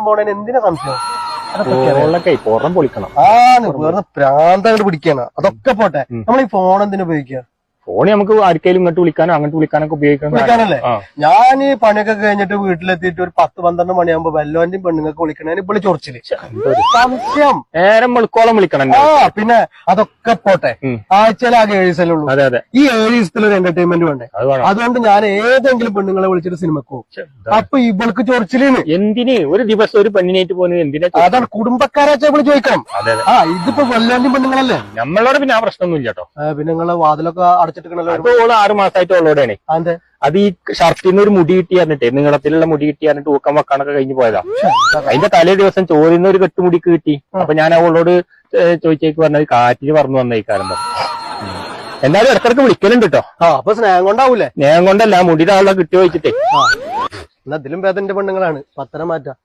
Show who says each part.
Speaker 1: പോണേന് എന്തിനാ സംശയം?
Speaker 2: പുറം പൊളിക്കണം.
Speaker 1: വെറുതെ പ്രാന്തങ്ങോട്ട് പിടിക്കാണ്. അതൊക്കെ പോട്ടെ, നമ്മൾ ഈ ഫോൺ എന്തിനാ ഉപയോഗിക്കുക?
Speaker 2: ഫോണ് നമുക്ക് ആർക്കെങ്കിലും ഇങ്ങോട്ട് വിളിക്കാനോ അങ്ങോട്ട് വിളിക്കാനൊക്കെ
Speaker 1: വിളിക്കാനല്ലേ? ഞാൻ ഈ പണിയൊക്കെ കഴിഞ്ഞിട്ട് വീട്ടിലെത്തിയിട്ട് ഒരു 10-12 മണിയാകുമ്പോ വല്ലോന്റെയും പെണ്ണുങ്ങൾക്ക് വിളിക്കണേന് ഇപ്പോൾ ചൊറിച്ചില് സംശയം.
Speaker 2: നേരം വെളുക്കോളം വിളിക്കണം.
Speaker 1: പിന്നെ അതൊക്കെ പോട്ടെ, ആഴ്ചയിലാകെ 7 ദിവസമല്ലേ ഉള്ളൂ. ഈ 7 ദിവസത്തിലൊരു എന്റർടൈൻമെന്റ് വേണ്ടേ? അതുകൊണ്ട് ഞാൻ ഏതെങ്കിലും പെണ്ണുങ്ങളെ വിളിച്ചിട്ട് സിനിമക്ക് പോകും. അപ്പൊ ഇവൾക്ക് ചൊറിച്ചിലാണ്.
Speaker 2: എന്തിന് ഒരു ദിവസം ഒരു പെണ്ണിനായിട്ട് പോകുന്നത്? എന്തിനാ?
Speaker 1: അതാണ് കുടുംബക്കാരാച്ച ഇവിടെ ചോദിക്കണം. ഇതിപ്പോ വല്ലോന്റെയും പെണ്ണുങ്ങളല്ലേ?
Speaker 2: നമ്മളോട് പിന്നെ ആ പ്രശ്നമൊന്നും ഇല്ല കേട്ടോ.
Speaker 1: പിന്നെ നിങ്ങളെ വാതിലൊക്കെ അടച്ചിട്ടിരിക്കണല്ലോ.
Speaker 2: 6 മാസമായിട്ട് ഉള്ളോടെയാണ്. അത് ഈ ഷർട്ടിന്ന് ഒരു മുടി കിട്ടി പറഞ്ഞിട്ടേ, നീളത്തിലുള്ള മുടി കിട്ടി പറഞ്ഞിട്ട് ഊക്കം വെക്കാനൊക്കെ കഴിഞ്ഞു പോയതാ. അതിന്റെ തലേ ദിവസം ചോറിന്ന് ഒരു കെട്ടുമുടിക്ക് കിട്ടി. അപ്പൊ ഞാൻ അവളോട് ചോദിച്ചേക്ക് പറഞ്ഞത് കാറ്റിന് പറഞ്ഞു വന്നേക്കാരം പറഞ്ഞു. എന്തായാലും ഇടക്കിടക്ക് വിളിക്കലുണ്ട് കേട്ടോ.
Speaker 1: അപ്പൊ സ്നേഹം കൊണ്ടാവൂലേ?
Speaker 2: സ്നേഹം കൊണ്ടല്ല, മുടിയുടെ ആളെ കിട്ടി വെച്ചിട്ടേ.
Speaker 1: ഇതിലും ഭേദന്റെ പെണ്ണുങ്ങളാണ്. പത്തരം മാറ്റാം.